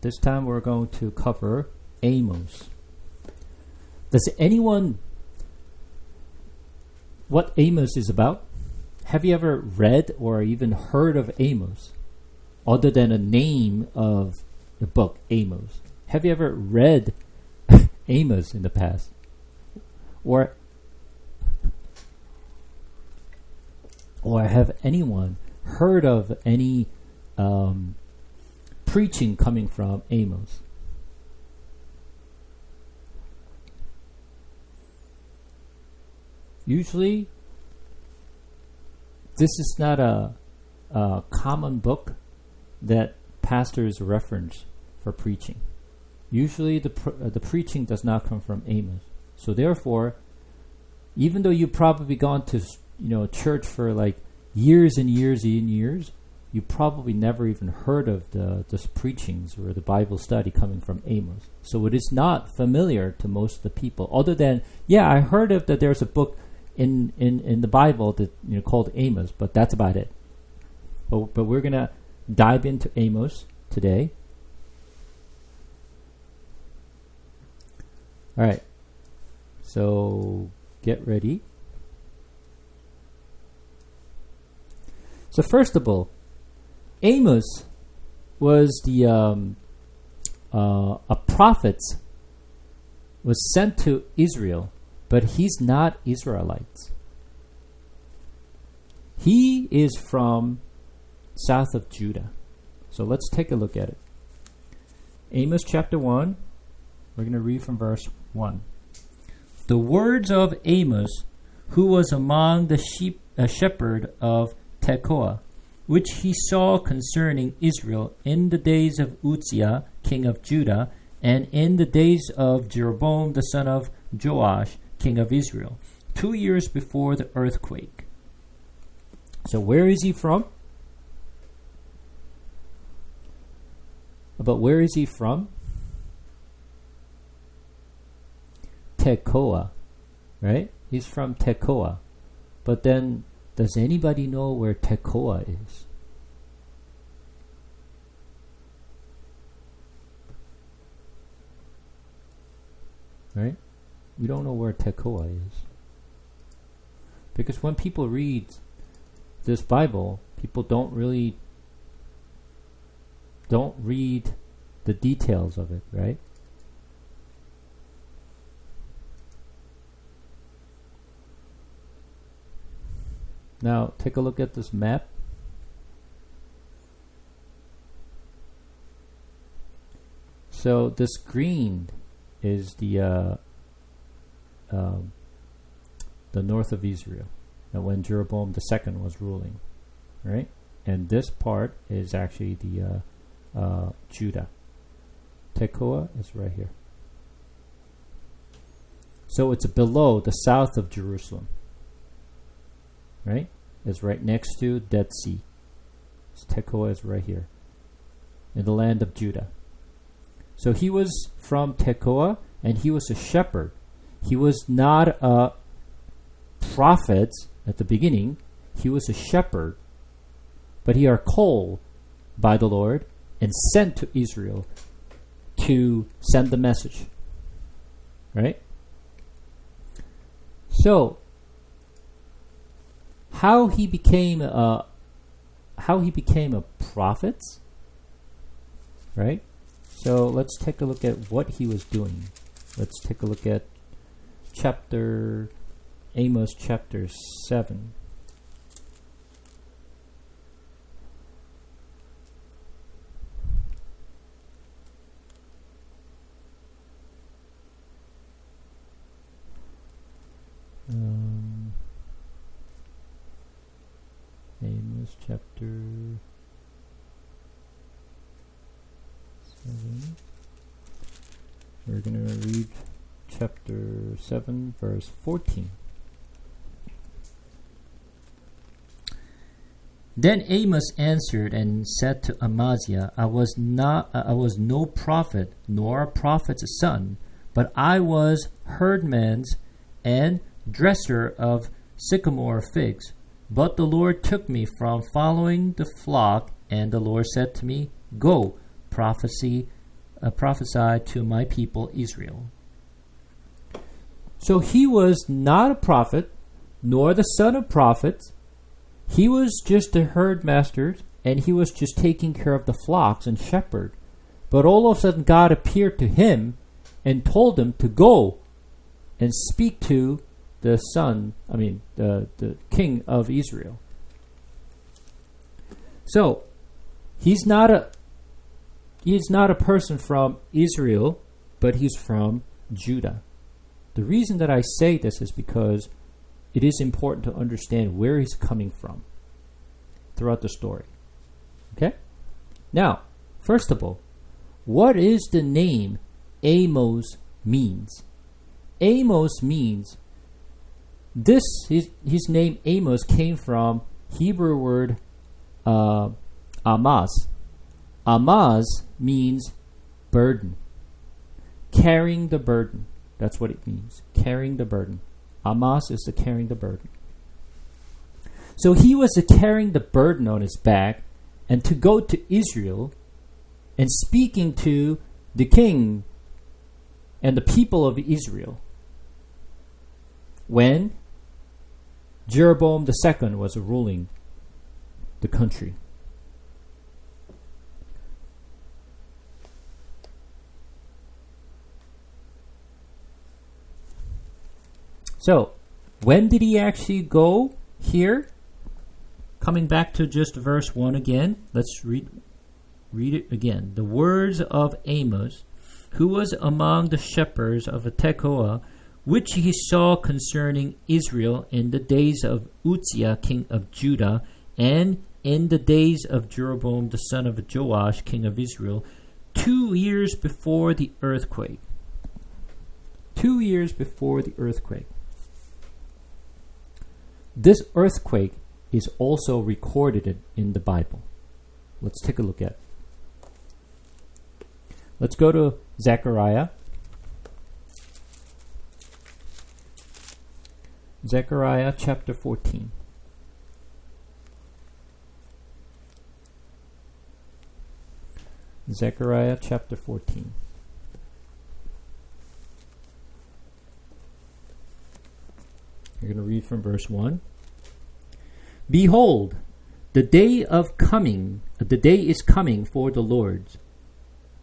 This time we're going to cover Amos. Does anyone what Amos is about? Have you ever read or even heard of Amos, other than a name of the book Amos? Have you ever read Amos in the past? Or have anyone heard of any preaching coming from Amos? Usually, this is not a common book that pastors reference for preaching. Usually, the preaching does not come from Amos. So therefore, even though you've probably gone to church for like years and years and years, you probably never even heard of the preachings or the Bible study coming from Amos. So it is not familiar to most of the people. Other than, I heard of that there's a book in the Bible that called Amos, but that's about it. But we're gonna dive into Amos today. All right. So get ready. So first of all, Amos was a prophet, was sent to Israel, but he's not Israelites. He is from south of Judah. So let's take a look at it. Amos chapter 1, we're going to read from verse 1. The words of Amos, who was among the shepherd of Tekoa, which he saw concerning Israel in the days of Uzziah, king of Judah, and in the days of Jeroboam the son of Joash, king of Israel, 2 years before the earthquake. So where is he from? But where is he from? Tekoa, right? He's from Tekoa. But then, does anybody know where Tekoa is? Right? We don't know where Tekoa is. Because when people read this Bible, people don't read the details of it, right? Now, take a look at this map. So this green is the north of Israel, and when Jeroboam II was ruling, right? And this part is actually the Judah. Tekoa is right here. So it's below the south of Jerusalem. Right? It's right next to Dead Sea. So Tekoa is right here in the land of Judah. So he was from Tekoa, and he was a shepherd. He was not a prophet at the beginning. He was a shepherd. But he are called by the Lord and sent to Israel to send the message. Right? So how he became a prophet, right? So let's take a look at what he was doing. Let's take a look at Amos chapter 7. Amos chapter 7. We're going to read chapter 7, verse 14. Then Amos answered and said to Amaziah, I was no prophet, nor a prophet's son, but I was herdman's and dresser of sycamore figs. But the Lord took me from following the flock, and the Lord said to me, Go, prophesy prophesied to my people Israel. So he was not a prophet, nor the son of prophets. He was just a herdmaster, and he was just taking care of the flocks and shepherd. But all of a sudden God appeared to him and told him to go and speak to the king of Israel. So he's not a person from Israel, but he's from Judah. The reason that I say this is because it is important to understand where he's coming from throughout the story. Okay? Now, first of all, what is the name Amos means? Amos means his name Amos came from Hebrew word Amos. Amos means burden. Carrying the burden. That's what it means. Carrying the burden. Amos is the carrying the burden. So he was carrying the burden on his back and to go to Israel and speaking to the king and the people of Israel when Jeroboam II was ruling the country. So, when did he actually go here? Coming back to just verse 1 again, let's read it again. The words of Amos, who was among the shepherds of Tekoa, which he saw concerning Israel in the days of Uzziah, king of Judah, and in the days of Jeroboam, the son of Joash, king of Israel, 2 years before the earthquake. 2 years before the earthquake. This earthquake is also recorded in the Bible. Let's take a look at it. Let's go to Zechariah. Zechariah chapter 14. Zechariah chapter 14. You're going to read from verse 1. Behold, the day is coming for the Lord.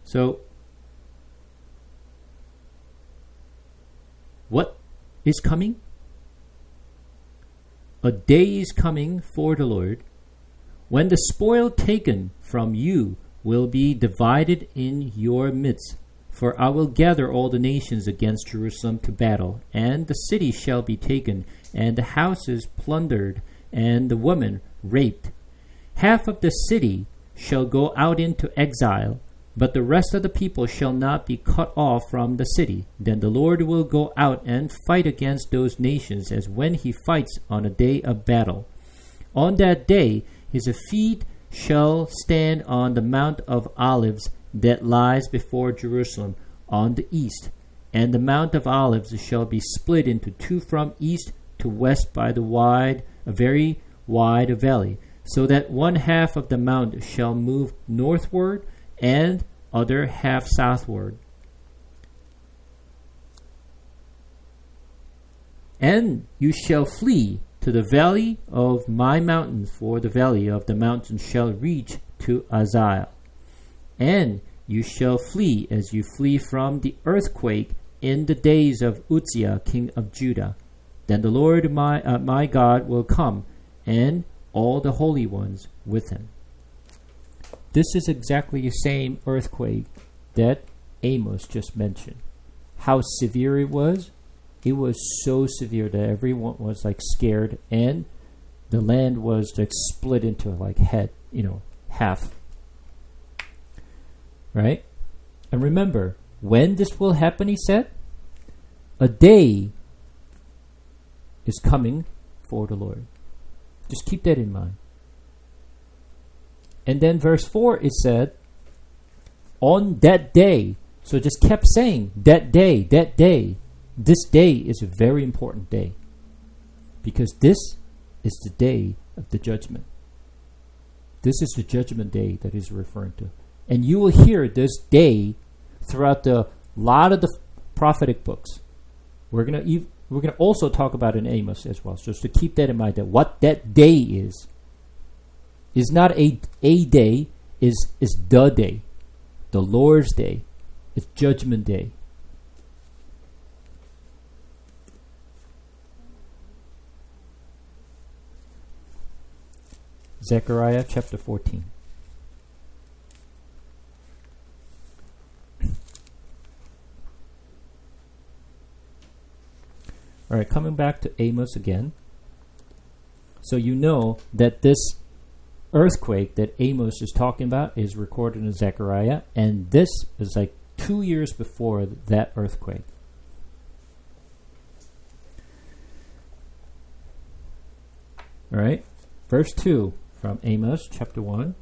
So, what is coming? A day is coming for the Lord, when the spoil taken from you will be divided in your midst. For I will gather all the nations against Jerusalem to battle, and the city shall be taken, and the houses plundered, and the women raped. Half of the city shall go out into exile, but the rest of the people shall not be cut off from the city. Then the Lord will go out and fight against those nations as when he fights on a day of battle. On that day his feet shall stand on the Mount of Olives that lies before Jerusalem on the east, and the Mount of Olives shall be split into two from east to west by a very wide valley, so that one half of the mount shall move northward and other half southward. And you shall flee to the valley of my mountains, for the valley of the mountains shall reach to Azal. And you shall flee as you flee from the earthquake in the days of Uzziah, king of Judah. Then the Lord my God will come, and all the holy ones with him. This is exactly the same earthquake that Amos just mentioned. How severe it was so severe that everyone was scared, and the land was split into half. Right? And remember, when this will happen, he said, a day is coming for the Lord. Just keep that in mind. And then verse 4, it said, on that day. So it just kept saying, that day, that day. This day is a very important day, because this is the day of the judgment. This is the judgment day that he's referring to. And you will hear this day throughout the lot of the prophetic books. We're gonna also talk about in Amos as well. Just to keep that in mind, that what that day is not a day, is the day, the Lord's day. It's Judgment Day. Zechariah chapter 14. All right, coming back to Amos again. So you know that this earthquake that Amos is talking about is recorded in Zechariah, and this is like 2 years before that earthquake. All right, verse 2 from Amos chapter 1.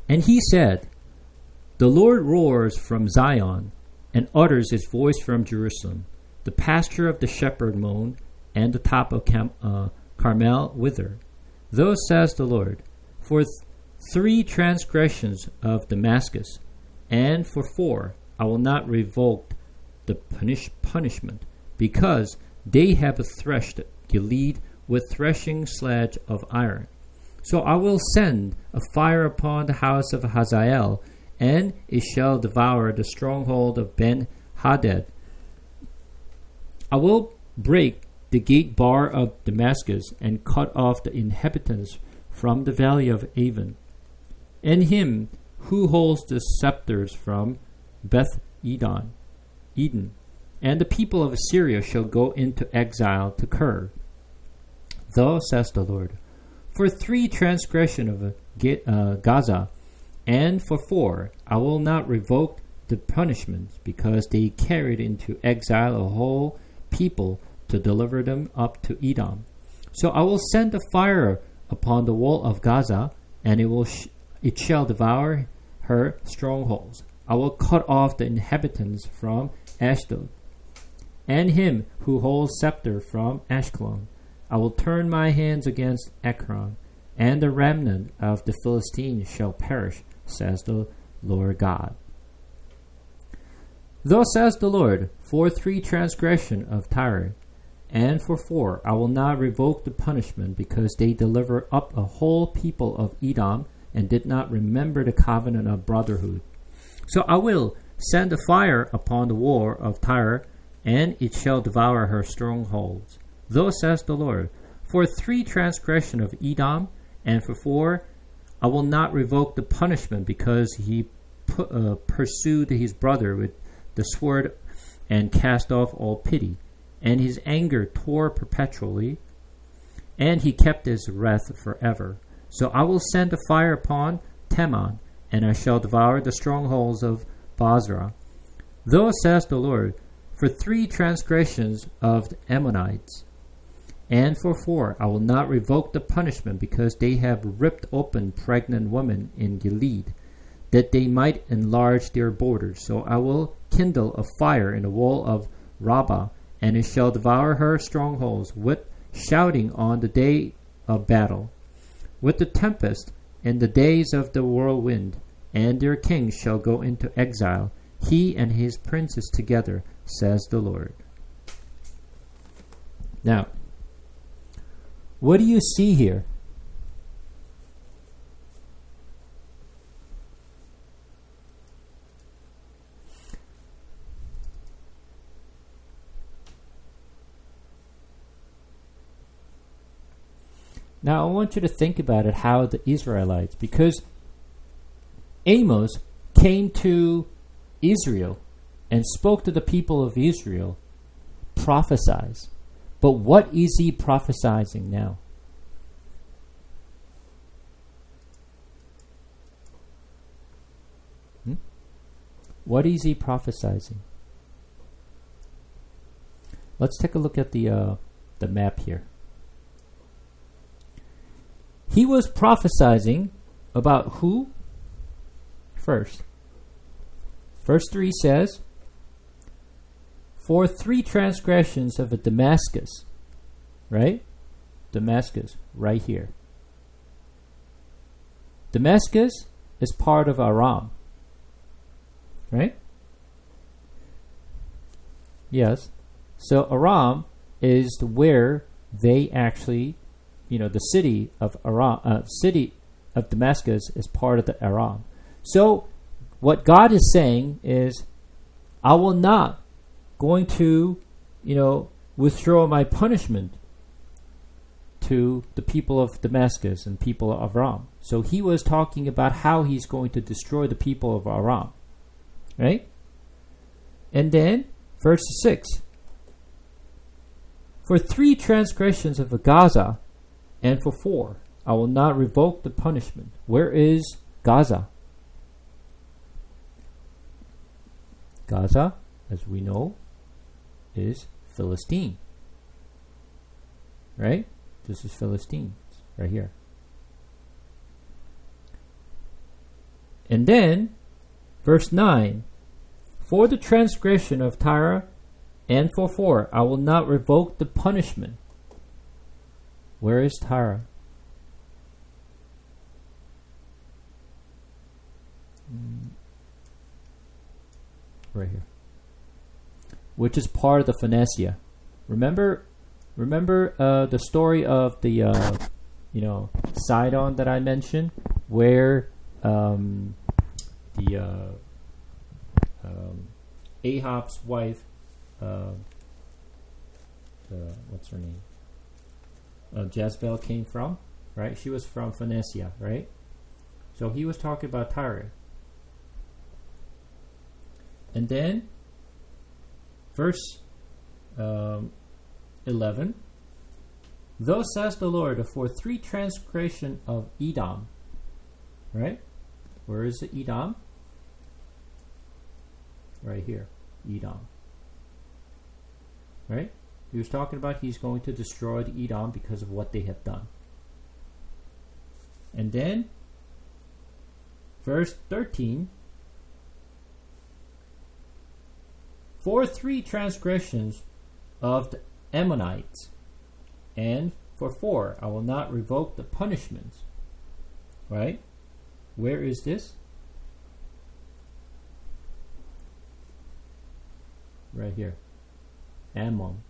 And he said, "The Lord roars from Zion and utters his voice from Jerusalem. The pasture of the shepherd moaned, and the top of Carmel withered. Thus says the Lord, for 3 transgressions of Damascus, and for 4 I will not revoke the punishment, because they have threshed Gilead with threshing sledge of iron. So I will send a fire upon the house of Hazael, and it shall devour the stronghold of Ben-Hadad. I will break the gate bar of Damascus, and cut off the inhabitants from the valley of Avon, and him who holds the scepters from Eden. And the people of Assyria shall go into exile to Kir. Thus says the Lord, for 3 transgression of Gaza, and for 4 I will not revoke the punishment, because they carried into exile a whole people to deliver them up to Edom. So I will send a fire upon the wall of Gaza, and it shall devour her strongholds. I will cut off the inhabitants from Ashdod, and him who holds scepter from Ashkelon. I will turn my hands against Ekron, and the remnant of the Philistines shall perish, says the Lord God. Thus says the Lord, for 3 transgression of Tyre, and for 4 I will not revoke the punishment, because they deliver up a whole people of Edom, and did not remember the covenant of brotherhood. So I will send a fire upon the wall of Tyre, and it shall devour her strongholds. Thus says the Lord, for 3 transgression of Edom, and for 4 I will not revoke the punishment, because he pursued his brother with the sword, and cast off all pity, and his anger tore perpetually, and he kept his wrath forever. So I will send a fire upon Teman, and I shall devour the strongholds of Basra. Thus says the Lord, for 3 transgressions of the Ammonites, and for 4 I will not revoke the punishment, because they have ripped open pregnant women in Gilead, that they might enlarge their borders. So I will kindle a fire in the wall of Rabbah, and it shall devour her strongholds, with shouting on the day of battle, with the tempest in the days of the whirlwind, and their king shall go into exile, he and his princes together, says the Lord. Now, what do you see here? Now, I want you to think about it, how the Israelites, because Amos came to Israel and spoke to the people of Israel, prophesies. But what is he prophesying now? What is he prophesying? Let's take a look at the map here. He was prophesying about who? First. Verse 3 says, for 3 transgressions of Damascus, right? Damascus, right here. Damascus is part of Aram. Right? Yes. So Aram is where they actually, the city of Aram, city of Damascus is part of the Aram. So what God is saying is, I will not going to, withdraw my punishment to the people of Damascus and people of Aram. So he was talking about how he's going to destroy the people of Aram. Right? And then, verse 6. For 3 transgressions of Gaza, and for 4, I will not revoke the punishment. Where is Gaza? Gaza, as we know, is Philistine. Right? This is Philistine, right here. And then, verse 9, for the transgression of Tyre and for 4, I will not revoke the punishment. Where is Tyre? Right here. Which is part of the Phoenicia. Remember the story of the Sidon that I mentioned, where Ahab's wife, what's her name? Jezebel came from, right? She was from Phoenicia, right? So he was talking about Tyre. And then, verse 11, thus says the Lord, for 3 transgression of Edom, right? Where is it, Edom? Right here, Edom. Right? He was talking about he's going to destroy the Edom because of what they have done. And then, verse 13, for 3 transgressions of the Ammonites, and for 4, I will not revoke the punishments. Right? Where is this? Right here. Ammon.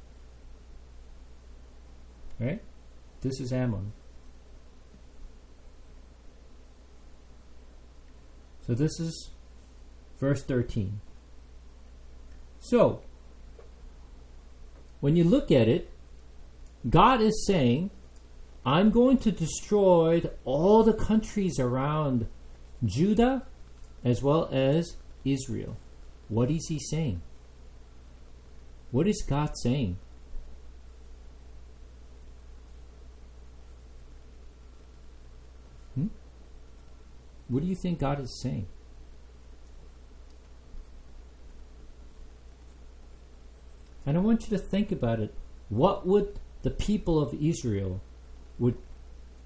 Right? This is Ammon. So this is verse 13. So, when you look at it, God is saying, I'm going to destroy all the countries around Judah as well as Israel. What is he saying? What is God saying? What do you think God is saying? And I want you to think about it. What would the people of Israel would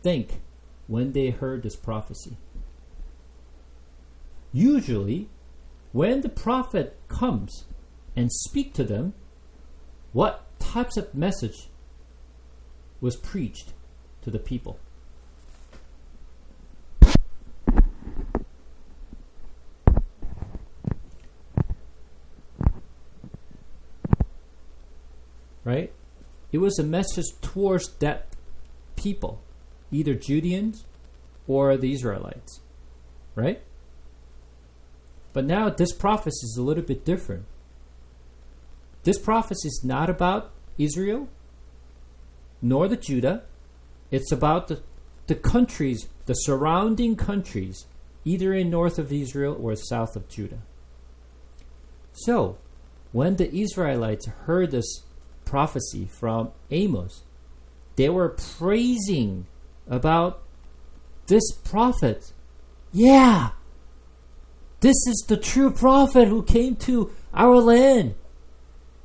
think when they heard this prophecy? Usually, when the prophet comes and speak to them, what types of message was preached to the people? Right? It was a message towards that people, either Judeans or the Israelites. Right? But now this prophecy is a little bit different. This prophecy is not about Israel, nor the Judah. It's about the countries, the surrounding countries, either in north of Israel or south of Judah. So, when the Israelites heard this prophecy from Amos, they were praising about this prophet. Yeah, this is the true prophet who came to our land.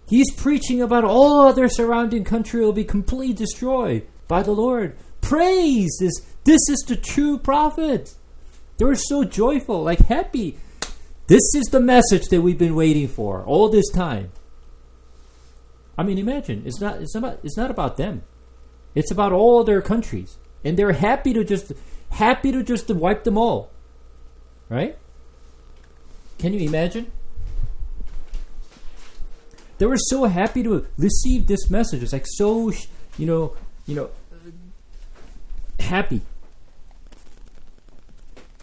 He's preaching about all other surrounding country will be completely destroyed by the Lord. Praise this. This is the true prophet. They were so joyful, like happy. This is the message that we've been waiting for all this time. I mean, imagine it's not about them. It's about all their countries, and they're happy to just wipe them all. Right? Can you imagine They were so happy to receive this message. It's like so, happy.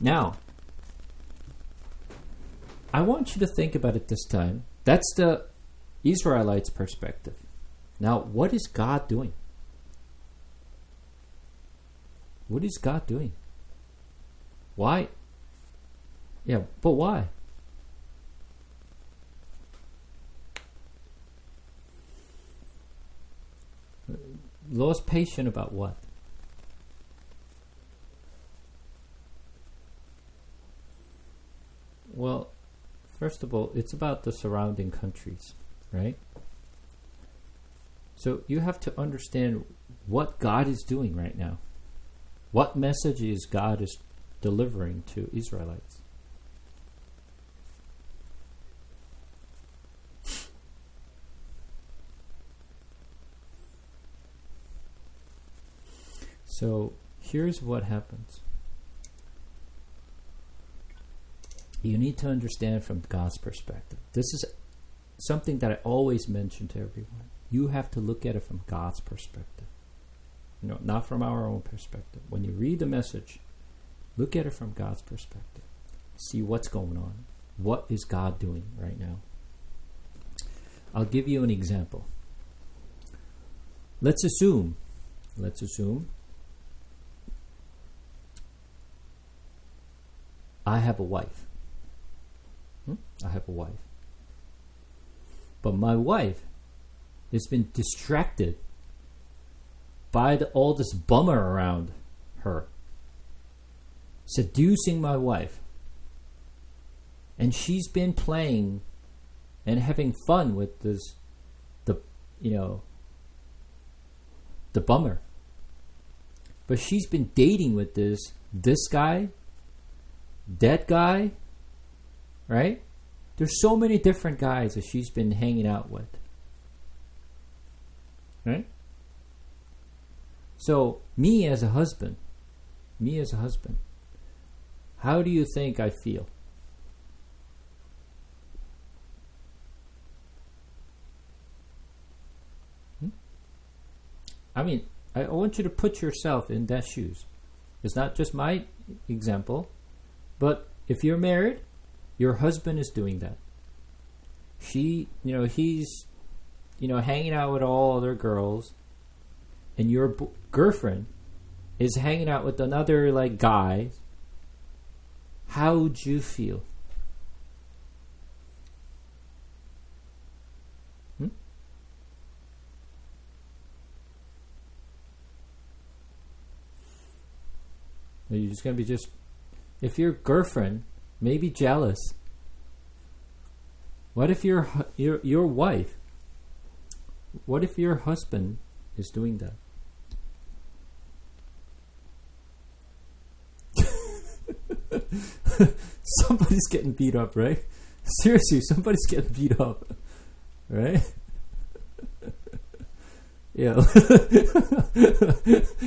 Now, I want you to think about it this time. That's the Israelites' perspective. Now, what is God doing? What is God doing? Why? Yeah, but why? Lost patient about what? Well, first of all, it's about the surrounding countries, right? So you have to understand what God is doing right now. What messages God is delivering to Israelites. So here's what happens. You need to understand from God's perspective. This is something that I always mention to everyone. You have to look at it from God's perspective. Not from our own perspective. When you read the message, look at it from God's perspective. See what's going on. What is God doing right now? I'll give you an example. Let's assume I have a wife. I have a wife. But my wife has been distracted by all this bummer around her, seducing my wife. And she's been playing and having fun with the bummer. But she's been dating with this guy, that guy, right? There's so many different guys that she's been hanging out with. Right? So, me as a husband, how do you think I feel? I mean, I want you to put yourself in that shoes. It's not just my example, but if you're married, your husband is doing that. He's, hanging out with all other girls, and your girlfriend is hanging out with another guy. How would you feel? Are you just gonna be if your girlfriend may be jealous? What if your wife? What if your husband is doing that? Somebody's getting beat up, right? Seriously, somebody's getting beat up, right? Yeah.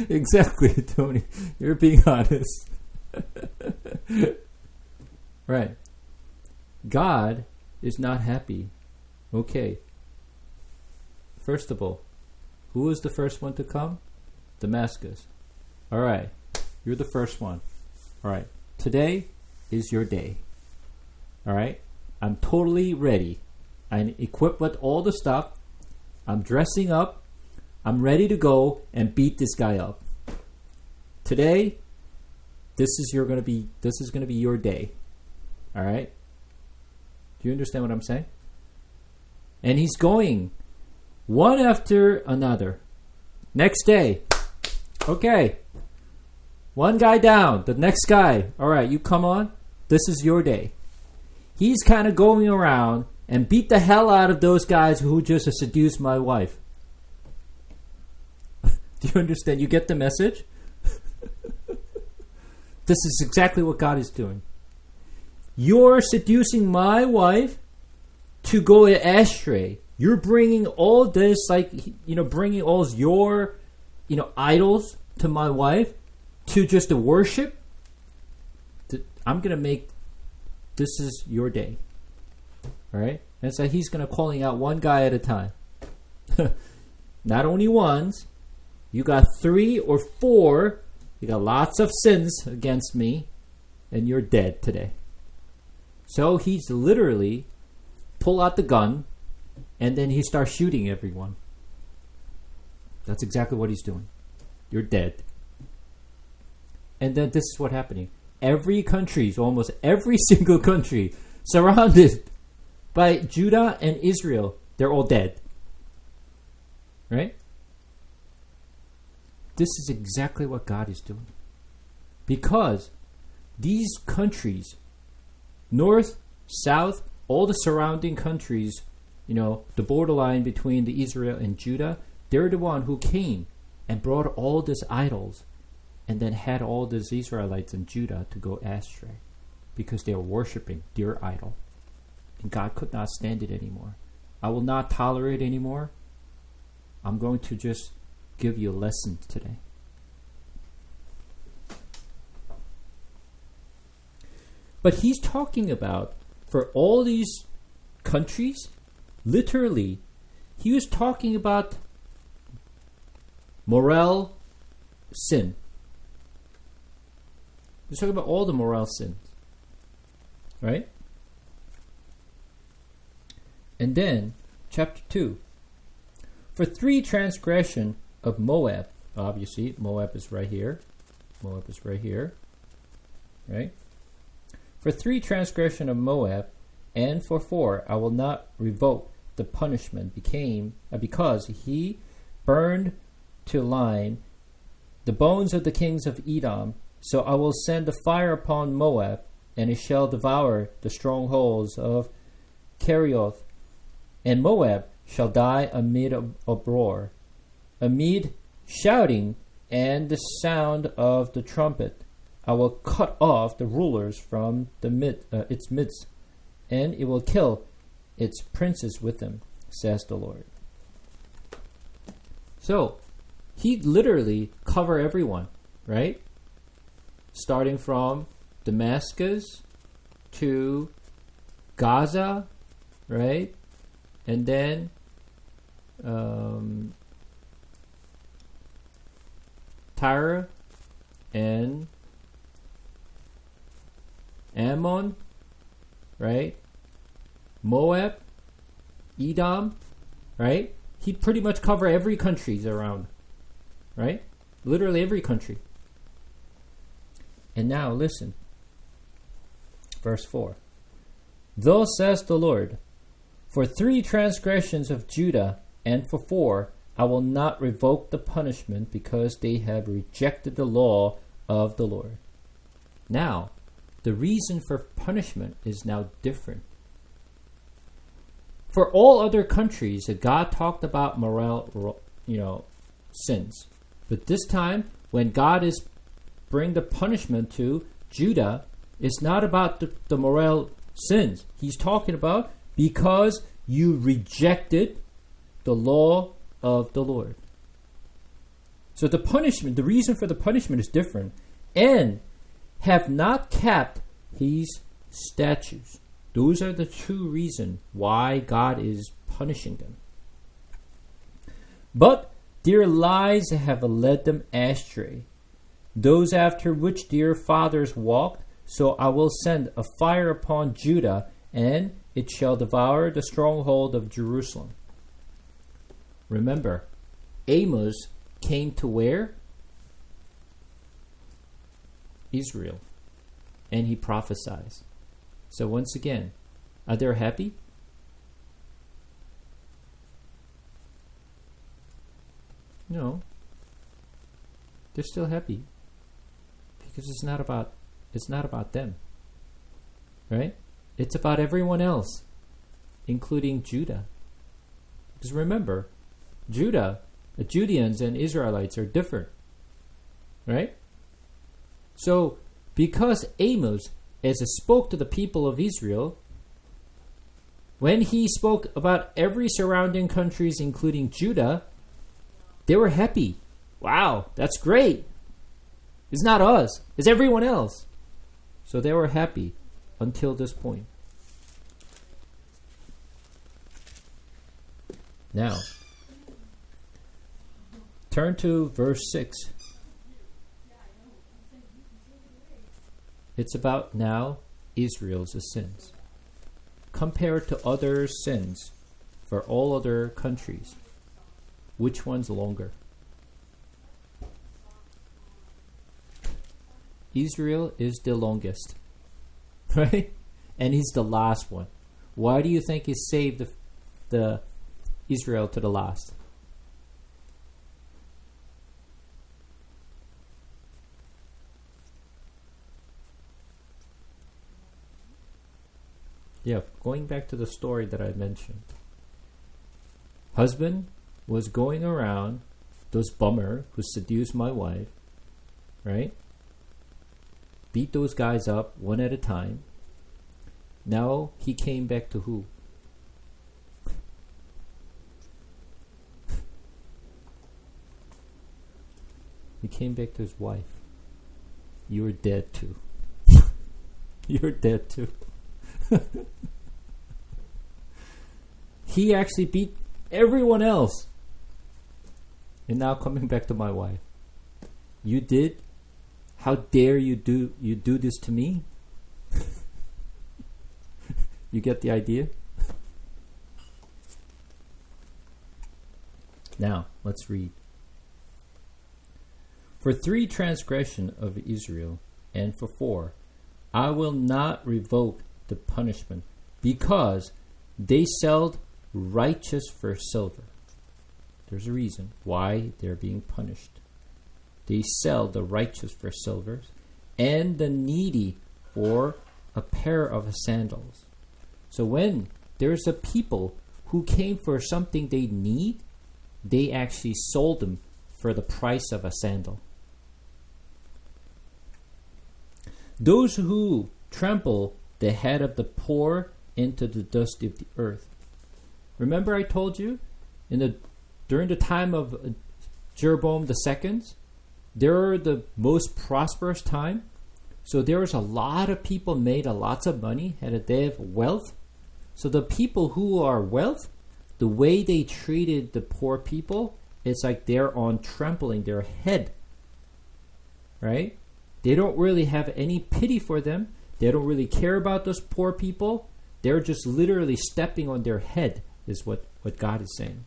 Exactly, Tony. You're being honest. Right. God is not happy. Okay. First of all, who was the first one to come? Damascus. All right. You're the first one. All right. Today is your day. All right. I'm totally ready. I'm equipped with all the stuff. I'm dressing up. I'm ready to go and beat this guy up. Today, this is going to be your day. All right? Do you understand what I'm saying? And he's going one after another. Next day. Okay. One guy down. The next guy. All right, you come on. This is your day. He's kind of going around and beat the hell out of those guys who just seduced my wife. Do you understand? You get the message? This is exactly what God is doing. You're seducing my wife to go astray. You're bringing all this, bringing all your, idols to my wife to just to worship. I'm going to make, this is your day. All right? And so he's going to calling out one guy at a time. Not only ones. You got 3 or 4. You got lots of sins against me. And you're dead today. So he's literally pull out the gun. And then he starts shooting everyone. That's exactly what he's doing. You're dead. And then this is what's happening. Every country, almost every single country, surrounded by Judah and Israel, they're all dead. Right? This is exactly what God is doing. Because these countries, north, south, all the surrounding countries, the borderline between the Israel and Judah, they're the one who came and brought all these idols and then had all these Israelites in Judah to go astray because they were worshiping their idol. And God could not stand it anymore. I will not tolerate anymore. I'm going to just give you a lesson today. But he's talking about, for all these countries, literally, he was talking about moral sin. He's talking about all the moral sins. Right? And then, chapter 2. For 3 transgression of Moab, obviously, Moab is right here. Moab is right here. Right? For 3 transgression of Moab, and for 4, I will not revoke the punishment because he burned to lime the bones of the kings of Edom. So I will send a fire upon Moab, and it shall devour the strongholds of Kerioth. And Moab shall die amid uproar, amid shouting and the sound of the trumpet. I will cut off the rulers from its midst, and it will kill its princes with them, says the Lord. So, he literally cover everyone, right? Starting from Damascus to Gaza, right? And then Tyre and Ammon, right? Moab, Edom, right? He pretty much cover every country around, right? Literally every country. And now listen. Verse 4. Thus says the Lord, for 3 transgressions of Judah, and for 4, I will not revoke the punishment because they have rejected the law of the Lord. Now, the reason for punishment is now different. For all other countries, God talked about moral, sins. But this time, when God is bring the punishment to Judah, it's not about the moral sins. He's talking about because you rejected the law of the Lord. So the punishment, the reason for the punishment is different. And have not kept his statutes. Those are the 2 reasons why God is punishing them. But their lies have led them astray, those after which their fathers walked. So I will send a fire upon Judah, and it shall devour the stronghold of Jerusalem. Remember, Amos came to where? Israel. And he prophesies. So once again, are they happy? No. They're still happy. Because it's not about them. Right? It's about everyone else, including Judah. Because remember, Judah, the Judeans and Israelites are different. Right? So, because Amos, as he spoke to the people of Israel, when he spoke about every surrounding countries, including Judah, they were happy. Wow, that's great. It's not us. It's everyone else. So they were happy until this point. Now, turn to verse 6. It's about now Israel's sins. Compared to other sins for all other countries, which one's longer? Israel is the longest, right? And he's the last one. Why do you think he saved the Israel to the last? Yeah, going back to the story that I mentioned. Husband was going around, those bummer who seduced my wife, right? Beat those guys up one at a time. Now he came back to who? He came back to his wife. You're dead too. You're dead too. He actually beat everyone else. And now coming back to my wife. You did? How dare you do this to me? You get the idea? Now, let's read. For 3 transgression of Israel, and for 4, I will not revoke the punishment, because they sold righteous for silver. There's a reason why they're being punished. They sell the righteous for silver, and the needy for a pair of sandals. So when there's a people who came for something they need, they actually sold them for the price of a sandal. Those who trample the head of the poor into the dust of the earth. Remember I told you, during the time of Jeroboam II, they were the most prosperous time. So there was a lot of people made lots of money, had a day of wealth. So the people who are wealth, the way they treated the poor people, it's like they're on trampling their head. Right? They don't really have any pity for them. They don't really care about those poor people. They're just literally stepping on their head, is what God is saying.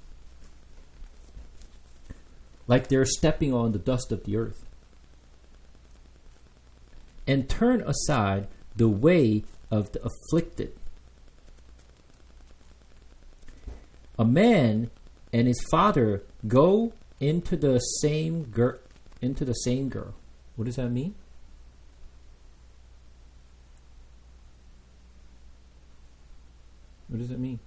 Like they're stepping on the dust of the earth. And turn aside the way of the afflicted. A man and his father go into the same girl. What does that mean? What does it mean?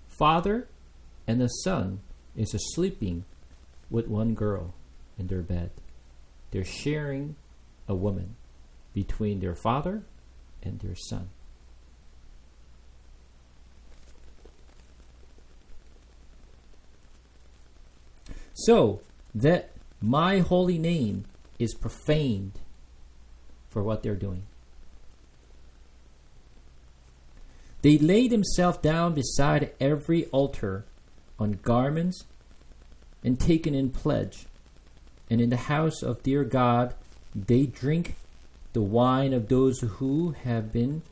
Father and the son is sleeping with one girl in their bed. They're sharing a woman between their father and their son. So that my holy name is profaned for what they're doing. They lay themselves down beside every altar on garments and taken in pledge. And in the house of their God they drink the wine of those who have been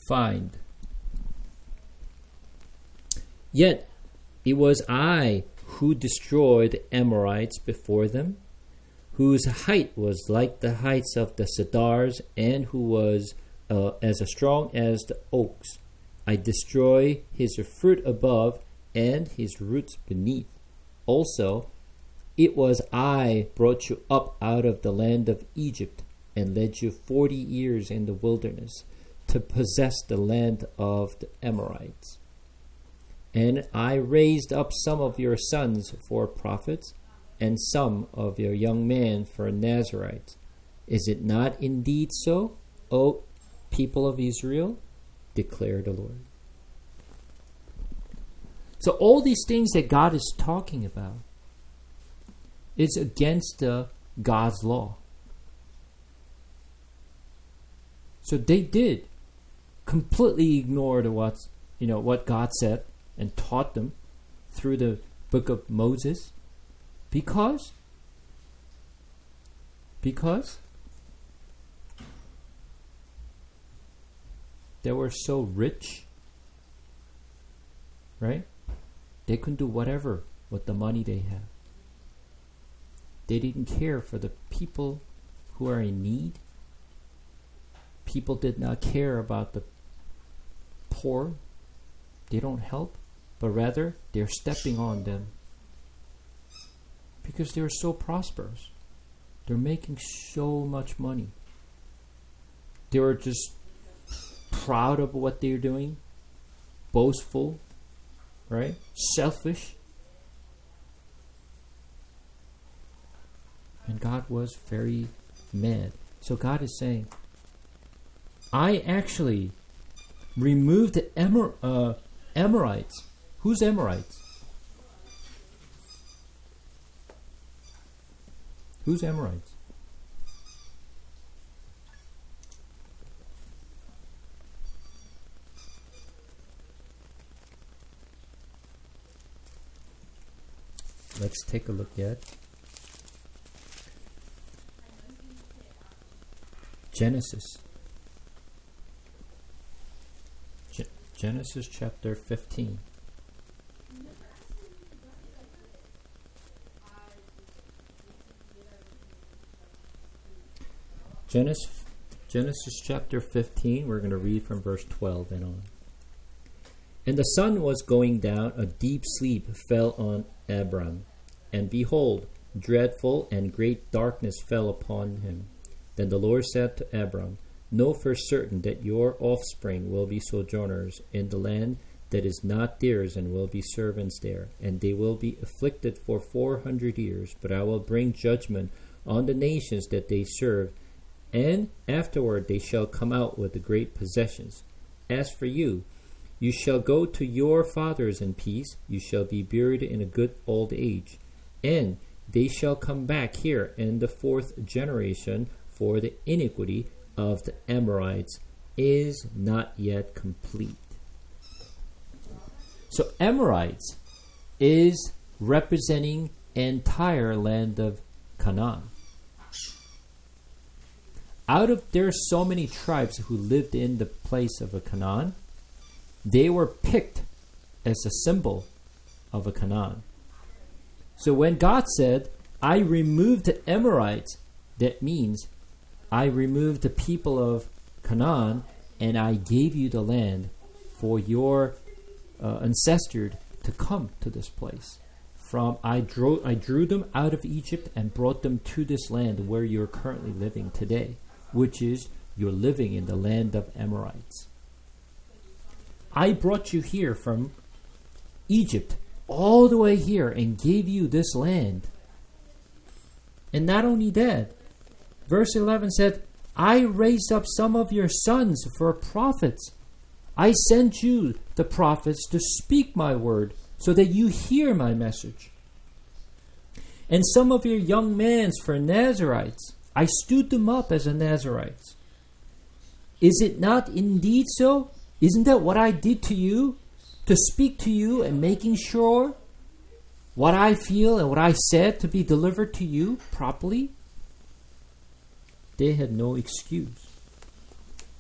fined. Yet it was I who destroyed the Amorites before them, whose height was like the heights of the cedars, and who was as strong as the oaks. I destroy his fruit above and his roots beneath. Also, it was I brought you up out of the land of Egypt and led you 40 years in the wilderness to possess the land of the Amorites. And I raised up some of your sons for prophets and some of your young men for Nazarites. Is it not indeed so, O people of Israel? Declare the Lord. So all these things that God is talking about is against God's law. So they did completely ignore what God said and taught them through the book of Moses, because they were so rich, right? They could do whatever with the money they had. They didn't care for the people who are in need. People did not care about the poor. They don't help, but rather they're stepping on them because they're so prosperous. They're making so much money. They were just proud of what they're doing, boastful, right? Selfish. And God was very mad. So God is saying, I actually removed the Amorites. Who's Amorites? Who's Amorites? Let's take a look at Genesis. Genesis chapter 15. Genesis chapter 15, we're going to read from verse 12 and on. And the sun was going down, a deep sleep fell on Abram. And behold, dreadful and great darkness fell upon him. Then the Lord said to Abram, know for certain that your offspring will be sojourners in the land that is not theirs, and will be servants there. And they will be afflicted for 400 years. But I will bring judgment on the nations that they serve, and afterward they shall come out with the great possessions. As for you, you shall go to your fathers in peace. You shall be buried in a good old age. And they shall come back here in the 4th generation, for the iniquity of the Amorites is not yet complete. So Amorites is representing entire land of Canaan. There are so many tribes who lived in the place of a Canaan. They were picked as a symbol of a Canaan. So when God said, I removed the Amorites, that means I removed the people of Canaan and I gave you the land for your ancestors to come to this place. I drew them out of Egypt and brought them to this land where you're currently living today, which is you're living in the land of Amorites. I brought you here from Egypt all the way here and gave you this land. And not only that, verse 11 said, I raised up some of your sons for prophets. I sent you, the prophets, to speak my word so that you hear my message. And some of your young men for Nazarites. I stood them up as a Nazarites. Is it not indeed so? Isn't that what I did to you? To speak to you and making sure what I feel and what I said to be delivered to you properly? They had no excuse.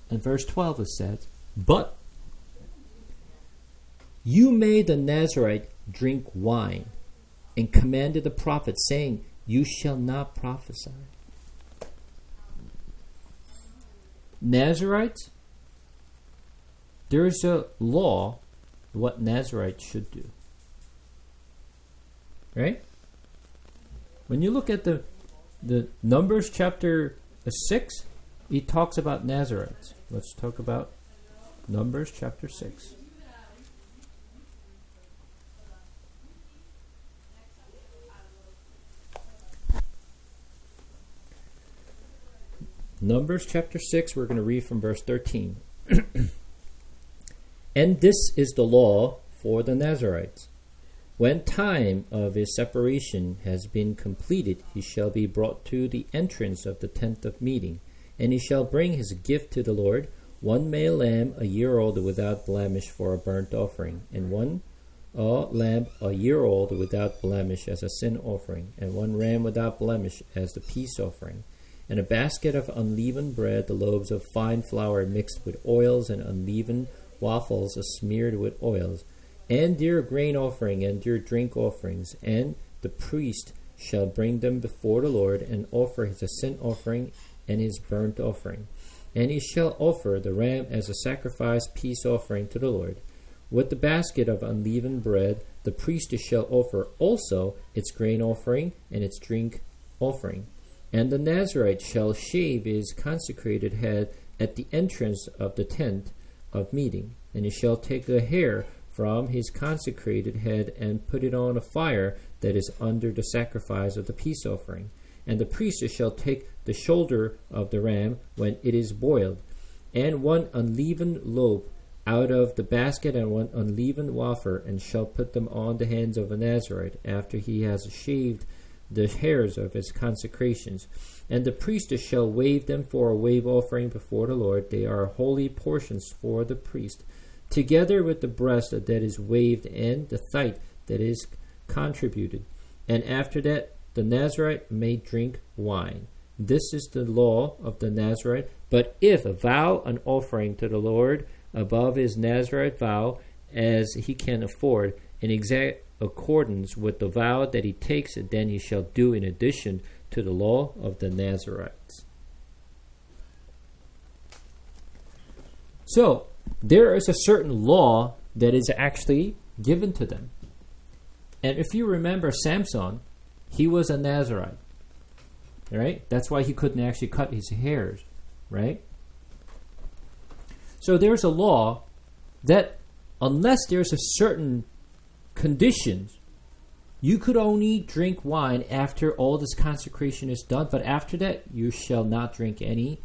And verse 12 is said, but you made the Nazarite drink wine and commanded the prophet, saying, you shall not prophesy. Nazarites, there is a law what Nazarites should do. Right? When you look at the Numbers chapter 6, it talks about Nazarites. Let's talk about Numbers chapter 6. Numbers chapter 6, we're going to read from verse 13. And this is the law for the Nazarites. When time of his separation has been completed, he shall be brought to the entrance of the tent of meeting, And he shall bring his gift to the Lord, 1 male lamb a year old without blemish for a burnt offering, and 1 lamb a year old without blemish as a sin offering, and 1 ram without blemish as the peace offering, and a basket of unleavened bread, the loaves of fine flour mixed with oils, and unleavened waffles smeared with oils, and their grain offering and their drink offerings. And the priest shall bring them before the Lord, and offer his sin offering and his burnt offering. And he shall offer the ram as a sacrifice peace offering to the Lord. With the basket of unleavened bread, the priest shall offer also its grain offering and its drink offering. And the Nazarite shall shave his consecrated head at the entrance of the tent of meeting. And he shall take a hair from his consecrated head and put it on a fire that is under the sacrifice of the peace offering. And the priest shall take the shoulder of the ram when it is boiled, and 1 unleavened loaf out of the basket, and 1 unleavened wafer, and shall put them on the hands of a Nazarite after he has shaved the hairs of his consecrations. And the priest shall wave them for a wave offering before the Lord. They are holy portions for the priest, together with the breast that is waved and the thigh that is contributed. And after that the Nazarite may drink wine. This is the law of the Nazarite. But if vow an offering to the Lord above his Nazarite vow, as he can afford, in exact accordance with the vow that he takes, then he shall do in addition to the law of the Nazarites. So, there is a certain law that is actually given to them. And if you remember Samson, he was a Nazarite, right? That's why he couldn't actually cut his hairs, right? So there's a law that unless there's a certain conditions, you could only drink wine after all this consecration is done, but after that you shall not drink any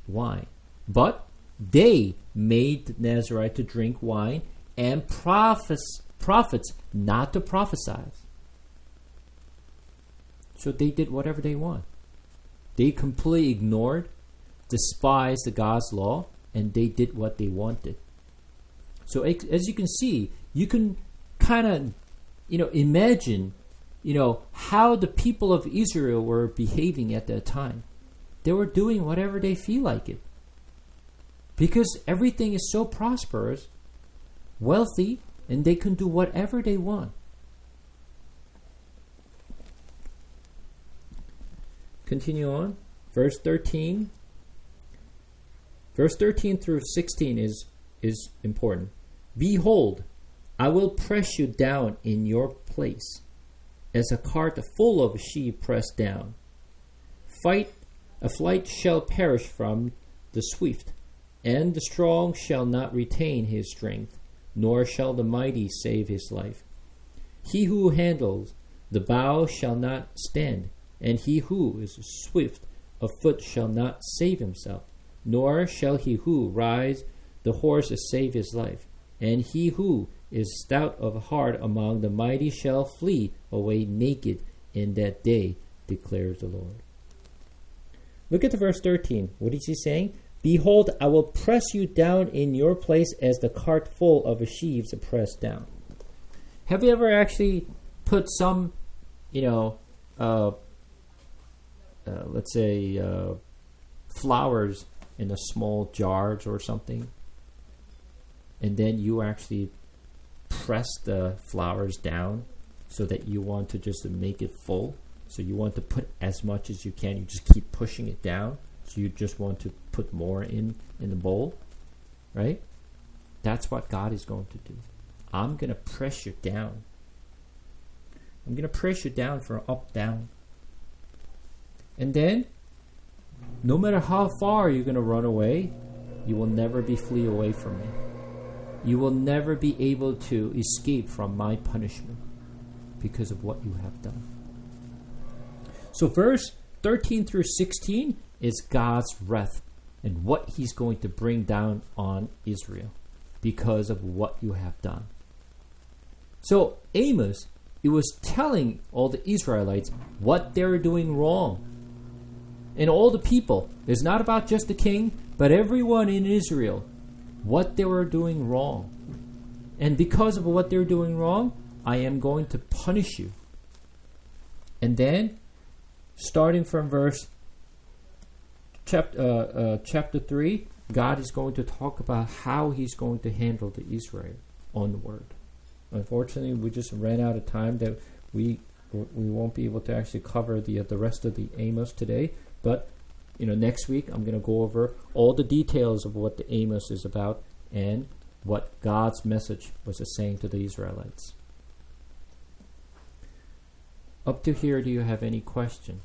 wine. But they made the Nazarite to drink wine, and prophets not to prophesy. So they did whatever they want. They completely ignored, despised the God's law, and they did what they wanted. So as you can see, you can kind of, imagine, how the people of Israel were behaving at that time. They were doing whatever they feel like it. Because everything is so prosperous, wealthy, and they can do whatever they want. Continue on. Verse 13. Verse 13 through 16 is important. Behold, I will press you down in your place, as a cart full of sheep pressed down. A flight shall perish from the swift, and the strong shall not retain his strength, nor shall the mighty save his life. He who handles the bow shall not stand, and he who is swift of foot shall not save himself, nor shall he who rides the horse save his life. And he who is stout of heart among the mighty shall flee away naked in that day, declares the Lord. Look at the verse 13. What is he saying? Behold, I will press you down in your place as the cart full of sheaves pressed down. Have you ever actually put some, let's say, flowers in a small jars or something, and then you actually press the flowers down so that you want to just make it full? So you want to put as much as you can. You just keep pushing it down. So you just want to put more in the bowl, right? That's what God is going to do. I'm going to press you down. I'm going to press you down for up, down. And then, no matter how far you're going to run away, you will never flee away from me. You will never be able to escape from my punishment because of what you have done. So verse 13 through 16 is God's wrath and what he's going to bring down on Israel because of what you have done. So Amos, it was telling all the Israelites what they're doing wrong. and all the people. It's not about just the king, but everyone in Israel, what they were doing wrong. And because of what they're doing wrong, I am going to punish you. And then, starting from verse chapter 3, God is going to talk about how He's going to handle the Israel onward. Unfortunately, we just ran out of time that we won't be able to actually cover the rest of the Amos today. But next week I'm going to go over all the details of what the Amos is about and what God's message was saying to the Israelites. Up to here, do you have any question?